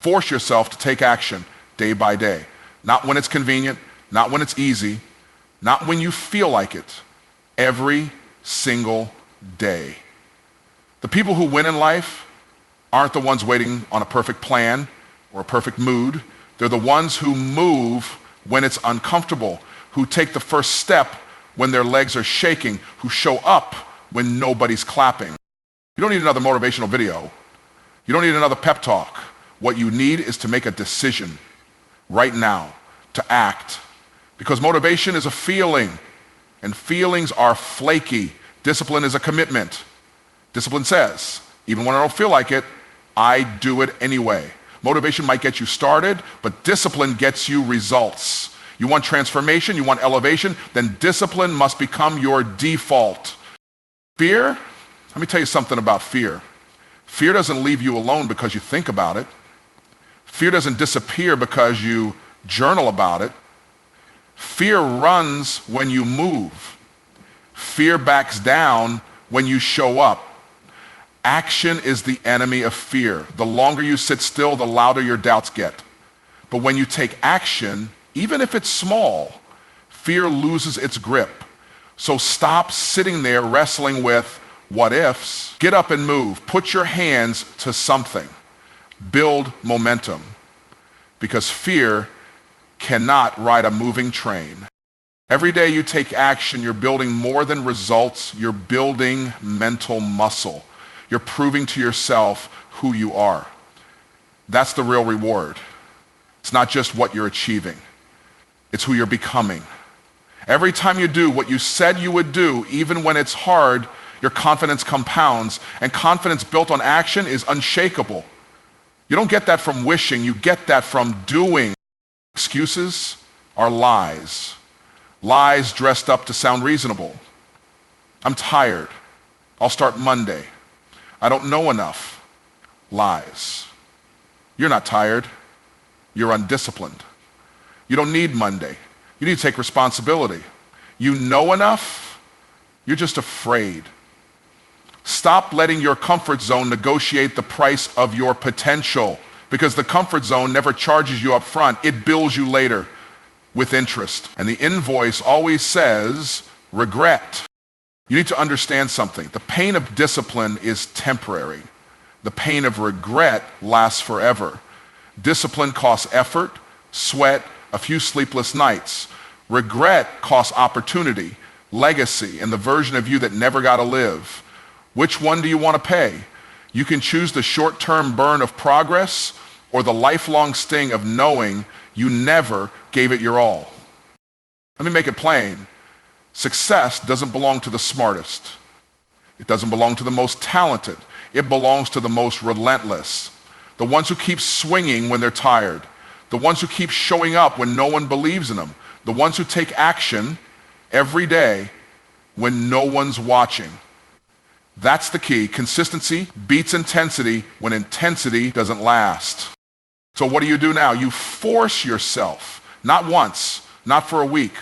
Force yourself to take action day by day. Not when it's convenient, not when it's easy, not when you feel like it. Every single day. The people who win in life aren't the ones waiting on a perfect plan or a perfect mood. They're the ones who move when it's uncomfortable, who take the first step when their legs are shaking, who show up when nobody's clapping. You don't need another motivational video. You don't need another pep talk. What you need is to make a decision right now to act. Because motivation is a feeling, and feelings are flaky. Discipline is a commitment. Discipline says, even when I don't feel like it, I do it anyway. Motivation might get you started, but discipline gets you results. You want transformation, you want elevation, then discipline must become your default. Fear, let me tell you something about fear. Fear doesn't leave you alone because you think about it. Fear doesn't disappear because you journal about it. Fear runs when you move. Fear backs down when you show up. Action is the enemy of fear. The longer you sit still, the louder your doubts get. But when you take action, even if it's small, fear loses its grip. So stop sitting there wrestling with what ifs. Get up and move. Put your hands to something. Build momentum. Because fear cannot ride a moving train. Every day you take action, you're building more than results. You're building mental muscle. You're proving to yourself who you are. That's the real reward. It's not just what you're achieving. It's who you're becoming. Every time you do what you said you would do, even when it's hard, your confidence compounds, and confidence built on action is unshakable. You don't get that from wishing, you get that from doing. Excuses are lies. Lies dressed up to sound reasonable. I'm tired. I'll start Monday. I don't know enough. Lies. You're not tired. You're undisciplined. You don't need Monday. You need to take responsibility. You know enough. You're just afraid. Stop letting your comfort zone negotiate the price of your potential, because the comfort zone never charges you up front. It bills you later with interest. And the invoice always says regret. You need to understand something. The pain of discipline is temporary. The pain of regret lasts forever. Discipline costs effort, sweat, a few sleepless nights. Regret costs opportunity, legacy, and the version of you that never got to live. Which one do you want to pay? You can choose the short-term burn of progress or the lifelong sting of knowing you never gave it your all. Let me make it plain. Success doesn't belong to the smartest. It doesn't belong to the most talented. It belongs to the most relentless. The ones who keep swinging when they're tired. The ones who keep showing up when no one believes in them. The ones who take action every day when no one's watching. That's the key. Consistency beats intensity when intensity doesn't last. So what do you do now? You force yourself, not once, not for a week,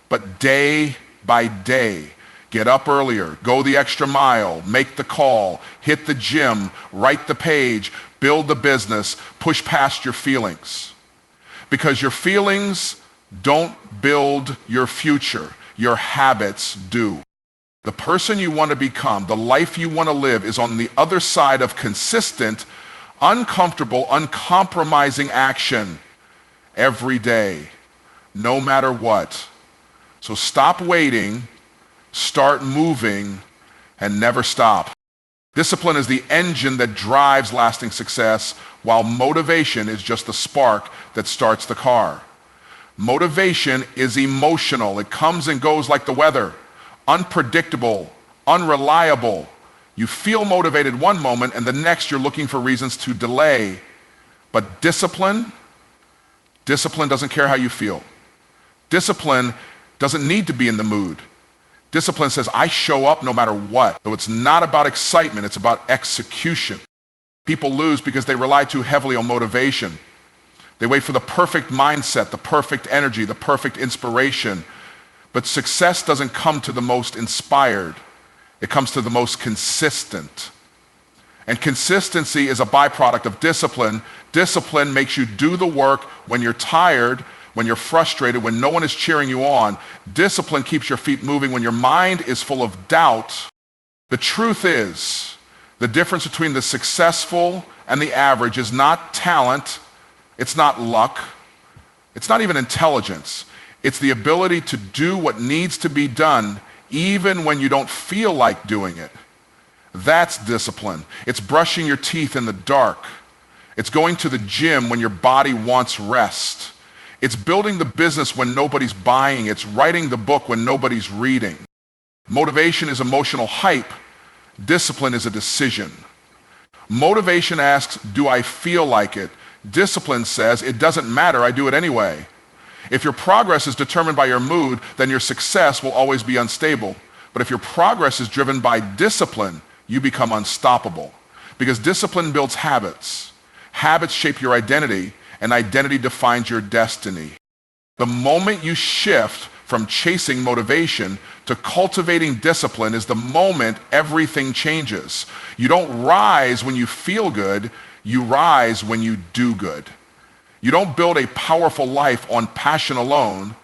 but day by day. Get up earlier, go the extra mile, make the call, hit the gym, write the page, build the business, push past your feelings. Because your feelings don't build your future. Your habits do. The person you want to become, the life you want to live, is on the other side of consistent, uncomfortable, uncompromising action every day, no matter what. So stop waiting, start moving, and never stop. Discipline is the engine that drives lasting success, while motivation is just the spark that starts the car. Motivation is emotional. It comes and goes like the weather. Unpredictable, unreliable. You feel motivated one moment and the next you're looking for reasons to delay. But discipline doesn't care how you feel. Discipline doesn't need to be in the mood. Discipline says, I show up no matter what. So it's not about excitement, it's about execution. People lose because they rely too heavily on motivation. They wait for the perfect mindset, the perfect energy, the perfect inspiration. But success doesn't come to the most inspired. It comes to the most consistent. And consistency is a byproduct of discipline. Discipline makes you do the work when you're tired, when you're frustrated, when no one is cheering you on. Discipline keeps your feet moving when your mind is full of doubt. The truth is, the difference between the successful and the average is not talent, it's not luck, it's not even intelligence. It's the ability to do what needs to be done even when you don't feel like doing it. That's discipline. It's brushing your teeth in the dark. It's going to the gym when your body wants rest. It's building the business when nobody's buying. It's writing the book when nobody's reading. Motivation is emotional hype. Discipline is a decision. Motivation asks, do I feel like it? Discipline says, it doesn't matter, I do it anyway. If your progress is determined by your mood, then your success will always be unstable. But if your progress is driven by discipline, you become unstoppable. Because discipline builds habits. Habits shape your identity, and identity defines your destiny. The moment you shift from chasing motivation to cultivating discipline is the moment everything changes. You don't rise when you feel good, you rise when you do good. You don't build a powerful life on passion alone,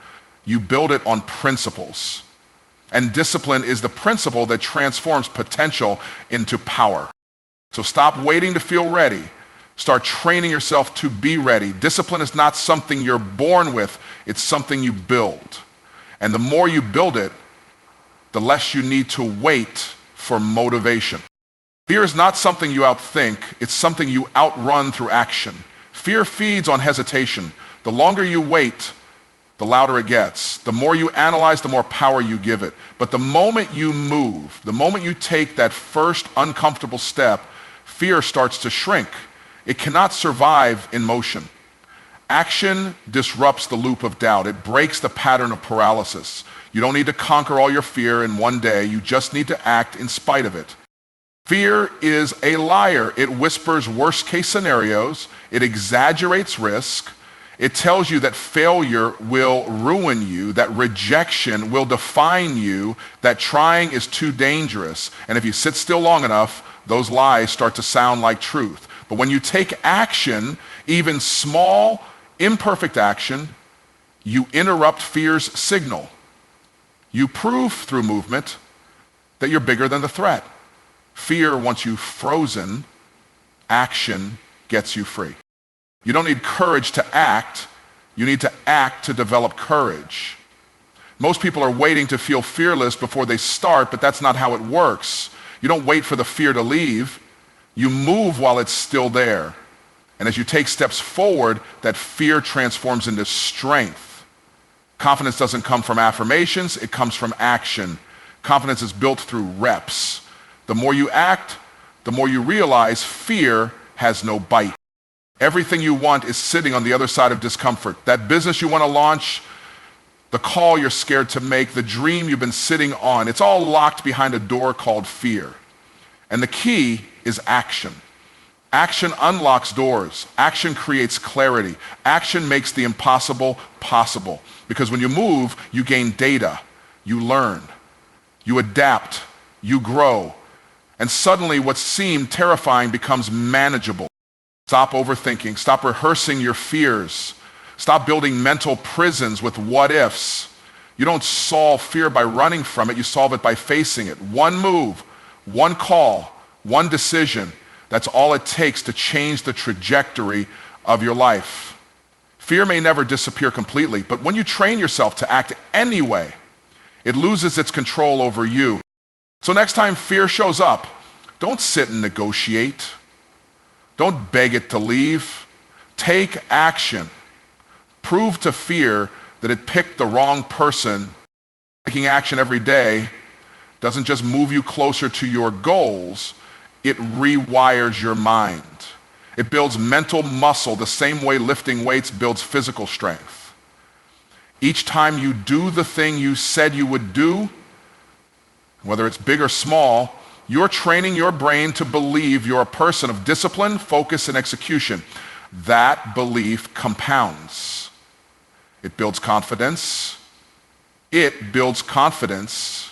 you build it on principles. And discipline is the principle that transforms potential into power. So stop waiting to feel ready. Start training yourself to be ready. Discipline is not something you're born with, it's something you build. And the more you build it, the less you need to wait for motivation. Fear is not something you outthink, it's something you outrun through action. Fear feeds on hesitation. The longer you wait, the louder it gets. The more you analyze, the more power you give it. But the moment you move, the moment you take that first uncomfortable step, fear starts to shrink. It cannot survive in motion. Action disrupts the loop of doubt. It breaks the pattern of paralysis. You don't need to conquer all your fear in one day. You just need to act in spite of it. Fear is a liar. It whispers worst-case scenarios. It exaggerates risk. It tells you that failure will ruin you, that rejection will define you, that trying is too dangerous. And if you sit still long enough, those lies start to sound like truth. But when you take action, even small, imperfect action, you interrupt fear's signal. You prove through movement that you're bigger than the threat. Fear wants you frozen. Action gets you free. You don't need courage to act. You need to act to develop courage. Most people are waiting to feel fearless before they start, but that's not how it works. You don't wait for the fear to leave. You move while it's still there. And as you take steps forward, that fear transforms into strength. Confidence doesn't come from affirmations, it comes from action. Confidence is built through reps. The more you act, the more you realize fear has no bite. Everything you want is sitting on the other side of discomfort. That business you want to launch, the call you're scared to make, the dream you've been sitting on, it's all locked behind a door called fear. And the key is action. Action unlocks doors. Action creates clarity. Action makes the impossible possible. Because when you move, you gain data, you learn, you adapt, you grow. And suddenly what seemed terrifying becomes manageable. Stop overthinking. Stop rehearsing your fears. Stop building mental prisons with what ifs. You don't solve fear by running from it. You solve it by facing it. One move, one call, one decision. That's all it takes to change the trajectory of your life. Fear may never disappear completely, but when you train yourself to act anyway, it loses its control over you. So next time fear shows up, don't sit and negotiate. Don't beg it to leave. Take action. Prove to fear that it picked the wrong person. Taking action every day doesn't just move you closer to your goals, it rewires your mind. It builds mental muscle the same way lifting weights builds physical strength. Each time you do the thing you said you would do, whether it's big or small, you're training your brain to believe you're a person of discipline, focus, and execution. That belief compounds. It builds confidence. It builds confidence.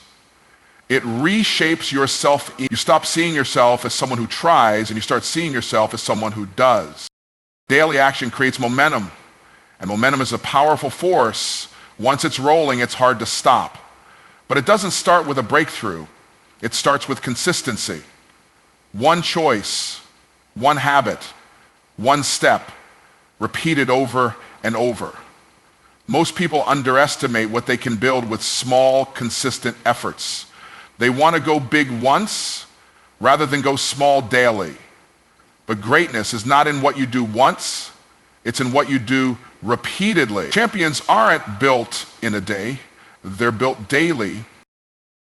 It reshapes yourself. You stop seeing yourself as someone who tries and you start seeing yourself as someone who does. Daily action creates momentum, and momentum is a powerful force. Once it's rolling, it's hard to stop. But it doesn't start with a breakthrough. It starts with consistency. One choice, one habit, one step, repeated over and over. Most people underestimate what they can build with small, consistent efforts. They want to go big once rather than go small daily. But greatness is not in what you do once, it's in what you do repeatedly. Champions aren't built in a day, they're built daily.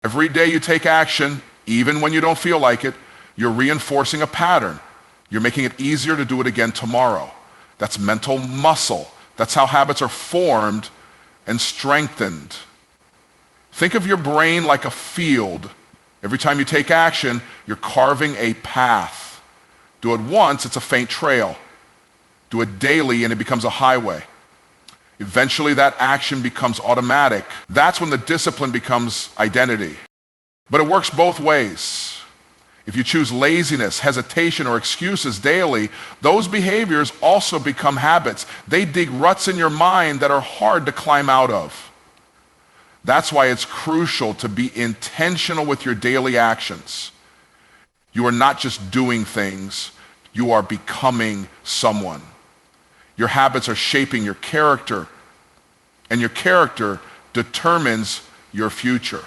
Every day you take action, even when you don't feel like it, you're reinforcing a pattern. You're making it easier to do it again tomorrow. That's mental muscle. That's how habits are formed and strengthened. Think of your brain like a field. Every time you take action, you're carving a path. Do it once, it's a faint trail. Do it daily and it becomes a highway. Eventually that action becomes automatic. That's when the discipline becomes identity. But it works both ways. If you choose laziness, hesitation, or excuses daily, those behaviors also become habits. They dig ruts in your mind that are hard to climb out of. That's why it's crucial to be intentional with your daily actions. You are not just doing things, you are becoming someone. Your habits are shaping your character, and your character determines your future.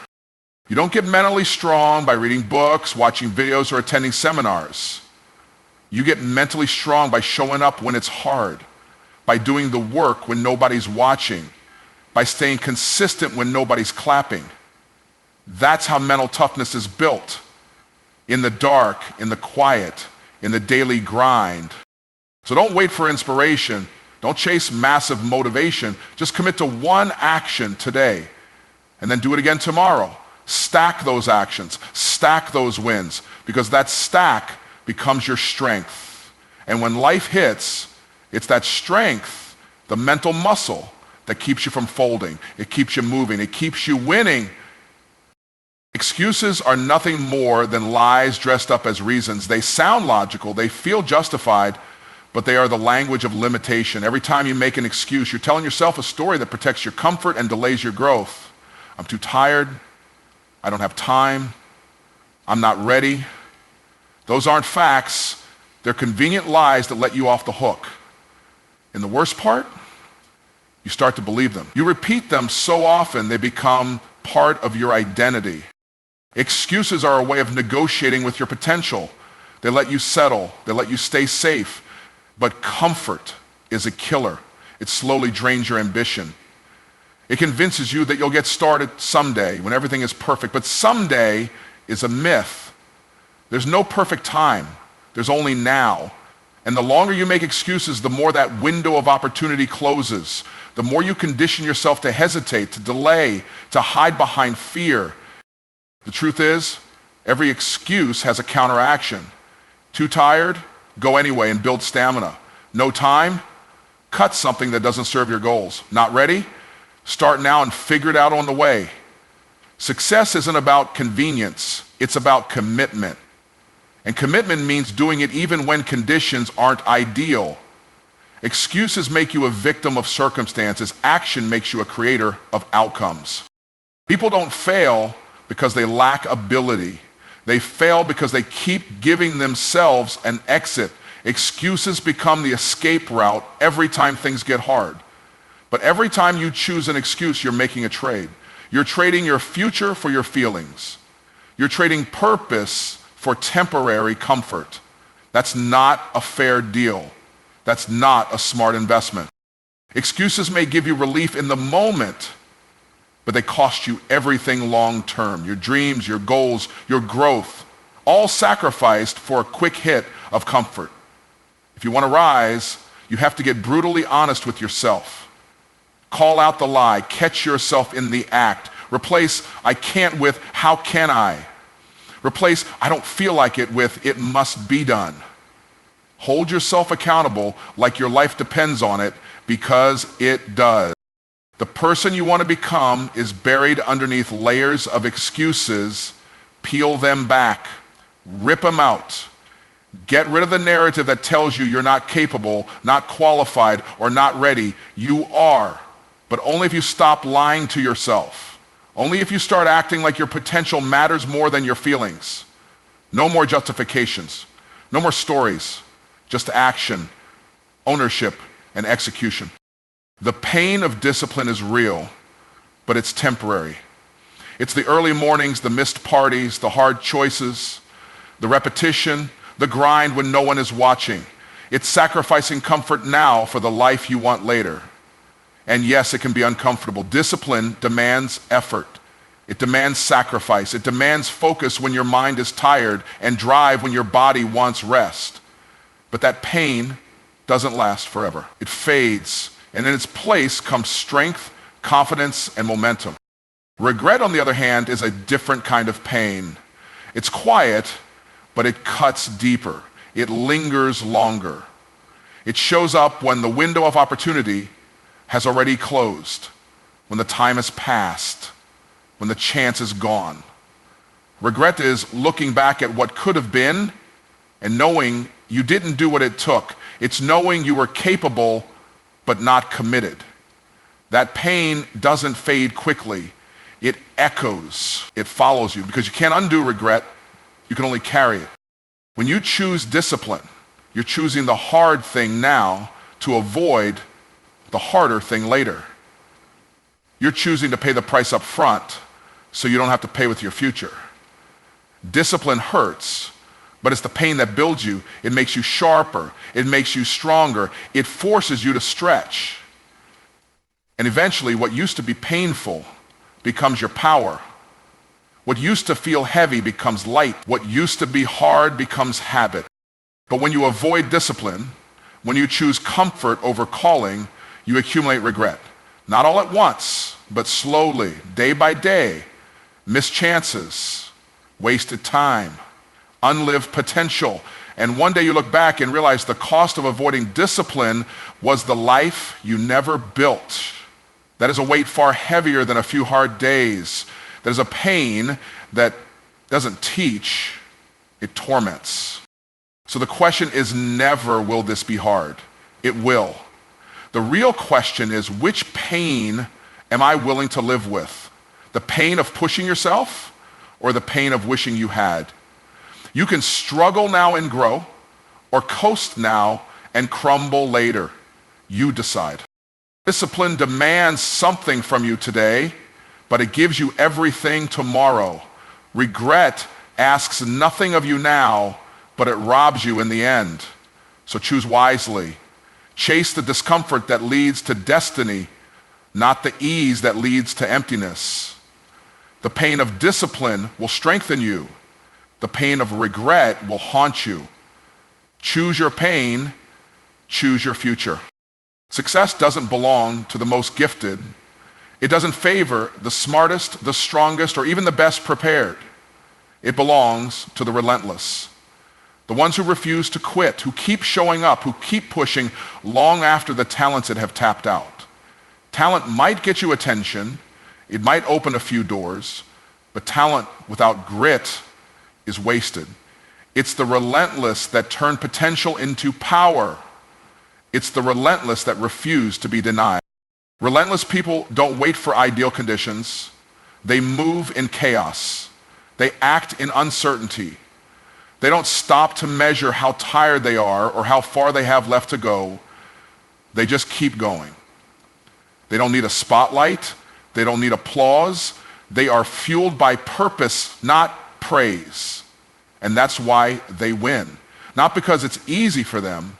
You don't get mentally strong by reading books, watching videos, or attending seminars. You get mentally strong by showing up when it's hard, by doing the work when nobody's watching, by staying consistent when nobody's clapping. That's how mental toughness is built. In the dark, in the quiet, in the daily grind. So don't wait for inspiration. Don't chase massive motivation. Just commit to one action today and then do it again tomorrow. Stack those actions, stack those wins, because that stack becomes your strength. And when life hits, it's that strength, the mental muscle, that keeps you from folding. It keeps you moving. It keeps you winning. Excuses are nothing more than lies dressed up as reasons. They sound logical, they feel justified, but they are the language of limitation. Every time you make an excuse, you're telling yourself a story that protects your comfort and delays your growth. I'm too tired. I don't have time. I'm not ready. Those aren't facts. They're convenient lies that let you off the hook. And the worst part, you start to believe them. You repeat them so often, they become part of your identity. Excuses are a way of negotiating with your potential. They let you settle. They let you stay safe. But comfort is a killer. It slowly drains your ambition. It convinces you that you'll get started someday when everything is perfect. But someday is a myth. There's no perfect time. There's only now. And the longer you make excuses, the more that window of opportunity closes. The more you condition yourself to hesitate, to delay, to hide behind fear. The truth is, every excuse has a counteraction. Too tired? Go anyway and build stamina. No time? Cut something that doesn't serve your goals. Not ready? Start now and figure it out on the way. Success isn't about convenience, it's about commitment. And commitment means doing it even when conditions aren't ideal. Excuses make you a victim of circumstances. Action makes you a creator of outcomes. People don't fail because they lack ability. They fail because they keep giving themselves an exit. Excuses become the escape route every time things get hard. But every time you choose an excuse, you're making a trade. You're trading your future for your feelings. You're trading purpose for temporary comfort. That's not a fair deal. That's not a smart investment. Excuses may give you relief in the moment, but they cost you everything long term. Your dreams, your goals, your growth, all sacrificed for a quick hit of comfort. If you want to rise, you have to get brutally honest with yourself. Call out the lie. Catch yourself in the act. Replace "I can't" with "how can I?" Replace "I don't feel like it" with "it must be done." Hold yourself accountable like your life depends on it, because it does. The person you want to become is buried underneath layers of excuses Peel them back. Rip them out. Get rid of the narrative that tells you you're not capable, not qualified, or not ready. You are, but only if you stop lying to yourself. Only if you start acting like your potential matters more than your feelings. No more justifications. No more stories. Just action, ownership, and execution. The pain of discipline is real, but it's temporary. It's the early mornings, the missed parties, the hard choices, the repetition, the grind when no one is watching. It's sacrificing comfort now for the life you want later. And yes, it can be uncomfortable. Discipline demands effort. It demands sacrifice. It demands focus when your mind is tired and drive when your body wants rest. But that pain doesn't last forever. It fades, and in its place comes strength, confidence, and momentum. Regret, on the other hand, is a different kind of pain. It's quiet, but it cuts deeper. It lingers longer. It shows up when the window of opportunity has already closed, when the time has passed, when the chance is gone. Regret is looking back at what could have been and knowing you didn't do what it took. It's knowing you were capable but not committed. That pain doesn't fade quickly. It echoes. It follows you because you can't undo regret. You can only carry it. When you choose discipline, you're choosing the hard thing now to avoid the harder thing later. You're choosing to pay the price up front so you don't have to pay with your future. Discipline hurts, but it's the pain that builds you. It makes you sharper. It makes you stronger. It forces you to stretch. And eventually, what used to be painful becomes your power. What used to feel heavy becomes light. What used to be hard becomes habit. But when you avoid discipline, when you choose comfort over calling, you accumulate regret. Not all at once, but slowly, day by day. Missed chances, wasted time, unlived potential. And one day you look back and realize the cost of avoiding discipline was the life you never built. That is a weight far heavier than a few hard days. That is a pain that doesn't teach, it torments. So the question is never, will this be hard? It will. The real question is, which pain am I willing to live with? The pain of pushing yourself or the pain of wishing you had? You can struggle now and grow, or coast now and crumble later. You decide. Discipline demands something from you today, but it gives you everything tomorrow. Regret asks nothing of you now, but it robs you in the end. So choose wisely. Chase the discomfort that leads to destiny, not the ease that leads to emptiness. The pain of discipline will strengthen you. The pain of regret will haunt you. Choose your pain, choose your future. Success doesn't belong to the most gifted. It doesn't favor the smartest, the strongest, or even the best prepared. It belongs to the relentless. The ones who refuse to quit, who keep showing up, who keep pushing long after the talented have tapped out. Talent might get you attention. It might open a few doors, but talent without grit is wasted. It's the relentless that turn potential into power. It's the relentless that refuse to be denied. Relentless people don't wait for ideal conditions. They move in chaos. They act in uncertainty. They don't stop to measure how tired they are or how far they have left to go. They just keep going. They don't need a spotlight. They don't need applause. They are fueled by purpose, not praise. And that's why they win. Not because it's easy for them,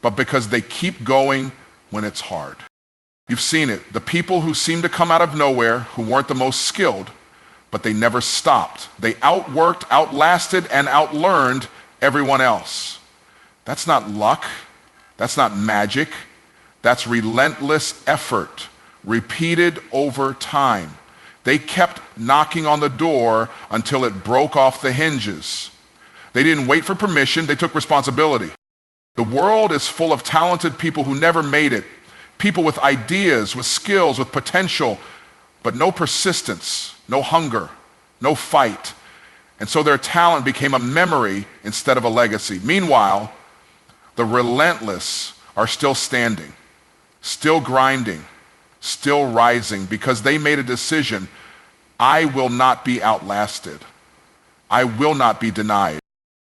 but because they keep going when it's hard. You've seen it. The people who seem to come out of nowhere, who weren't the most skilled, but they never stopped. They outworked, outlasted, and outlearned everyone else. That's not luck. That's not magic. That's relentless effort, repeated over time. They kept knocking on the door until it broke off the hinges. They didn't wait for permission. They took responsibility. The world is full of talented people who never made it. People with ideas, with skills, with potential, but no persistence, no hunger, no fight. And so their talent became a memory instead of a legacy. Meanwhile, the relentless are still standing, still grinding, still rising because they made a decision. I will not be outlasted. I will not be denied.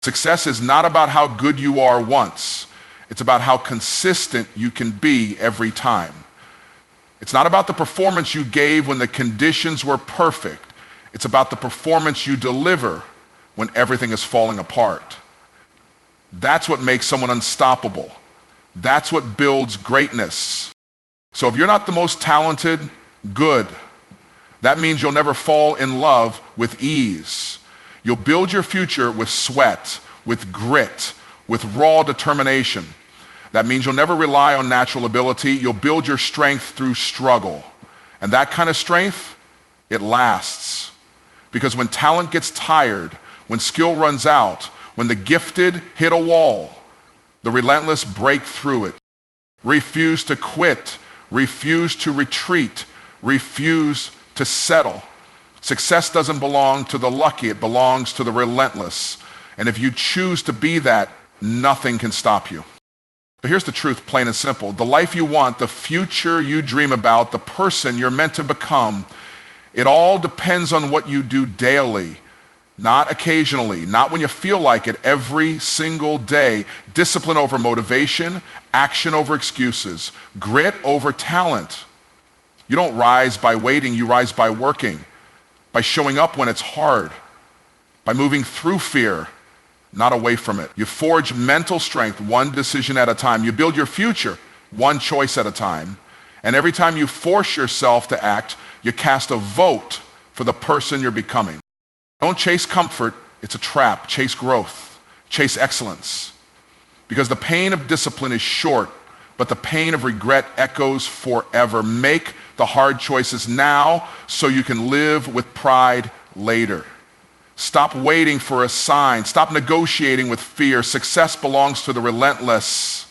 Success is not about how good you are once. It's about how consistent you can be every time. It's not about the performance you gave when the conditions were perfect. It's about the performance you deliver when everything is falling apart. That's what makes someone unstoppable. That's what builds greatness. So if you're not the most talented, good. That means you'll never fall in love with ease. You'll build your future with sweat, with grit, with raw determination. That means you'll never rely on natural ability. You'll build your strength through struggle. And that kind of strength, it lasts. Because when talent gets tired, when skill runs out, when the gifted hit a wall, the relentless break through it. Refuse to quit, refuse to retreat, refuse to settle. Success doesn't belong to the lucky, it belongs to the relentless. And if you choose to be that, nothing can stop you. But here's the truth, plain and simple. The life you want, the future you dream about, the person you're meant to become, it all depends on what you do daily, not occasionally, not when you feel like it, every single day. Discipline over motivation, action over excuses, grit over talent. You don't rise by waiting, you rise by working, by showing up when it's hard, by moving through fear, not away from it. You forge mental strength one decision at a time. You build your future one choice at a time. And every time you force yourself to act, you cast a vote for the person you're becoming. Don't chase comfort, it's a trap. Chase growth, chase excellence. Because the pain of discipline is short, but the pain of regret echoes forever. Make the hard choices now so you can live with pride later. Stop waiting for a sign. Stop negotiating with fear. Success belongs to the relentless.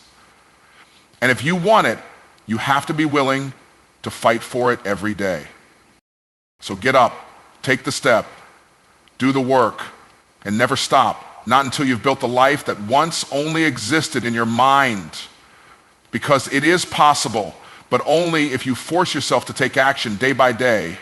And if you want it, you have to be willing to fight for it every day. So get up, take the step, do the work, and never stop. Not until you've built the life that once only existed in your mind. Because it is possible, but only if you force yourself to take action day by day.